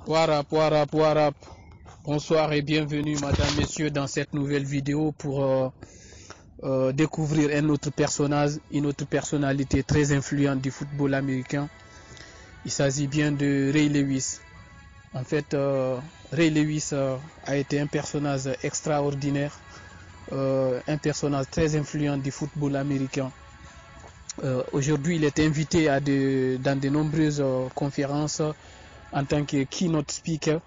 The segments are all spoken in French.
What up. Bonsoir et bienvenue, madame, messieurs, dans cette nouvelle vidéo pour découvrir un autre personnage, une autre personnalité très influente du football américain. Il s'agit bien de Ray Lewis. En fait, Ray Lewis a été un personnage extraordinaire, un personnage très influent du football américain. Aujourd'hui, il est invité dans de nombreuses conférences en tant que keynote speaker,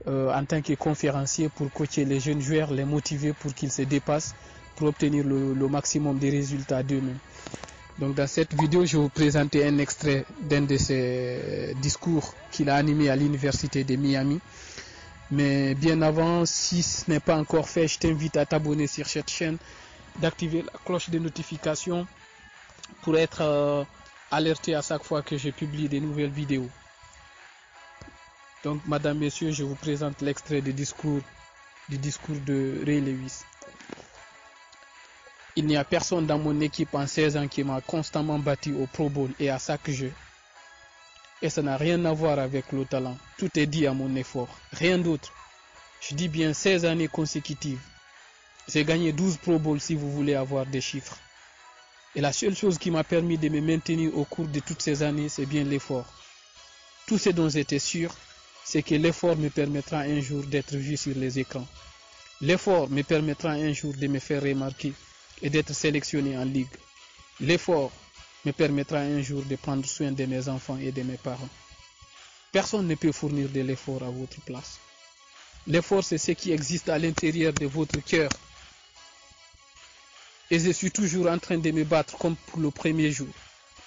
en tant que conférencier pour coacher les jeunes joueurs, les motiver pour qu'ils se dépassent, pour obtenir le maximum des résultats d'eux-mêmes. Donc dans cette vidéo, je vais vous présenter un extrait d'un de ses discours qu'il a animé à l'université de Miami. Mais bien avant, si ce n'est pas encore fait, je t'invite à t'abonner sur cette chaîne, d'activer la cloche de notification pour être alerté à chaque fois que je publie des nouvelles vidéos. Donc, madame, messieurs, je vous présente l'extrait du discours de Ray Lewis. Il n'y a personne dans mon équipe en 16 ans qui m'a constamment battu au Pro Bowl et à chaque jeu. Et ça n'a rien à voir avec le talent. Tout est dit à mon effort. Rien d'autre. Je dis bien 16 années consécutives. J'ai gagné 12 Pro Bowls si vous voulez avoir des chiffres. Et la seule chose qui m'a permis de me maintenir au cours de toutes ces années, c'est bien l'effort. Tout ce dont j'étais sûr, c'est que l'effort me permettra un jour d'être vu sur les écrans. L'effort me permettra un jour de me faire remarquer et d'être sélectionné en ligue. L'effort me permettra un jour de prendre soin de mes enfants et de mes parents. Personne ne peut fournir de l'effort à votre place. L'effort, c'est ce qui existe à l'intérieur de votre cœur. Et je suis toujours en train de me battre comme pour le premier jour.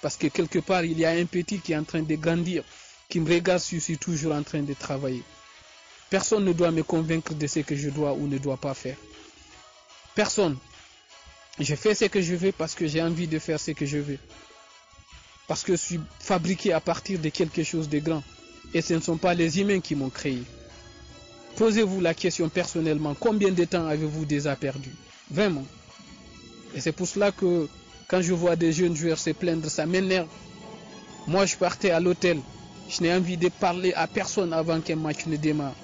Parce que quelque part, il y a un petit qui est en train de grandir, qui me regarde si je suis toujours en train de travailler. Personne ne doit me convaincre de ce que je dois ou ne dois pas faire. Personne. Je fais ce que je veux parce que j'ai envie de faire ce que je veux. Parce que je suis fabriqué à partir de quelque chose de grand. Et ce ne sont pas les humains qui m'ont créé. Posez-vous la question personnellement, combien de temps avez-vous déjà perdu? Vraiment. Et c'est pour cela que quand je vois des jeunes joueurs se plaindre, ça m'énerve. Moi, je partais à l'hôtel. Je n'ai envie de parler à personne avant qu'un match ne démarre.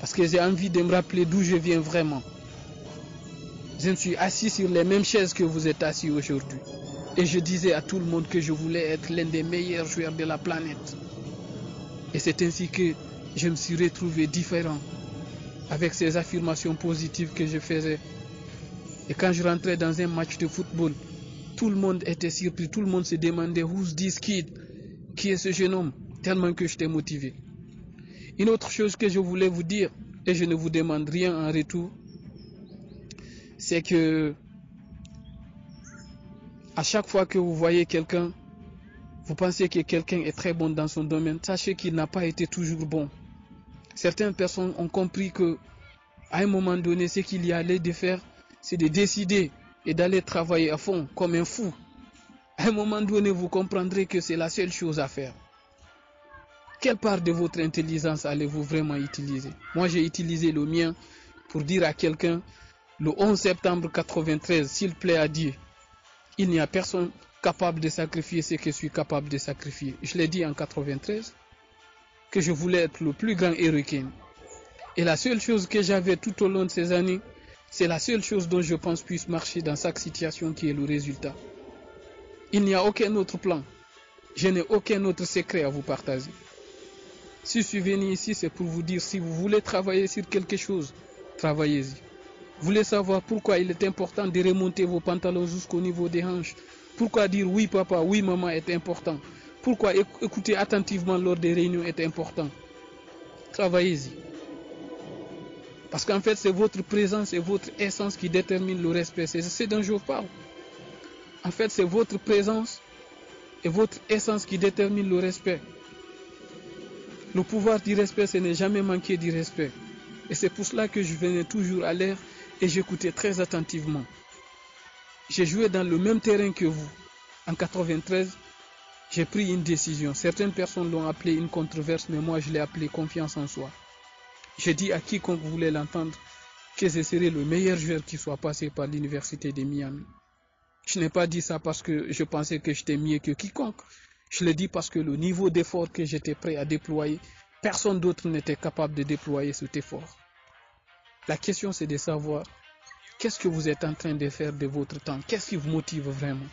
Parce que j'ai envie de me rappeler d'où je viens vraiment. Je me suis assis sur les mêmes chaises que vous êtes assis aujourd'hui. Et je disais à tout le monde que je voulais être l'un des meilleurs joueurs de la planète. Et c'est ainsi que je me suis retrouvé différent avec ces affirmations positives que je faisais. Et quand je rentrais dans un match de football, tout le monde était surpris, tout le monde se demandait who's this kid? Qui est ce jeune homme? Tellement que j'étais motivé. Une autre chose que je voulais vous dire, et je ne vous demande rien en retour, c'est que à chaque fois que vous voyez quelqu'un, vous pensez que quelqu'un est très bon dans son domaine, sachez qu'il n'a pas été toujours bon. Certaines personnes ont compris que à un moment donné, ce qu'il y a lieu de faire, c'est de décider et d'aller travailler à fond comme un fou. À un moment donné, vous comprendrez que c'est la seule chose à faire. Quelle part de votre intelligence allez-vous vraiment utiliser? Moi, j'ai utilisé le mien pour dire à quelqu'un, le 11 septembre 93, s'il plaît à Dieu, il n'y a personne capable de sacrifier ce que je suis capable de sacrifier. Je l'ai dit en 93, que je voulais être le plus grand Hurricane. Et la seule chose que j'avais tout au long de ces années, c'est la seule chose dont je pense puisse marcher dans chaque situation qui est le résultat. Il n'y a aucun autre plan. Je n'ai aucun autre secret à vous partager. Si je suis venu ici, c'est pour vous dire, si vous voulez travailler sur quelque chose, travaillez-y. Vous voulez savoir pourquoi il est important de remonter vos pantalons jusqu'au niveau des hanches? Pourquoi dire oui papa, oui maman est important? Pourquoi écouter attentivement lors des réunions est important? Travaillez-y. Parce qu'en fait, c'est votre présence et votre essence qui détermine le respect. C'est ce dont je vous parle. En fait, c'est votre présence et votre essence qui détermine le respect. Le pouvoir du respect, ce n'est jamais manquer du respect. Et c'est pour cela que je venais toujours à l'heure et j'écoutais très attentivement. J'ai joué dans le même terrain que vous. En 93, j'ai pris une décision. Certaines personnes l'ont appelé une controverse, mais moi je l'ai appelé confiance en soi. J'ai dit à quiconque voulait l'entendre que je serais le meilleur joueur qui soit passé par l'université de Miami. Je n'ai pas dit ça parce que je pensais que j'étais mieux que quiconque. Je l'ai dit parce que le niveau d'effort que j'étais prêt à déployer Personne d'autre n'était capable de déployer cet effort. La question, c'est de savoir qu'est-ce que vous êtes en train de faire de votre temps, qu'est-ce qui vous motive vraiment.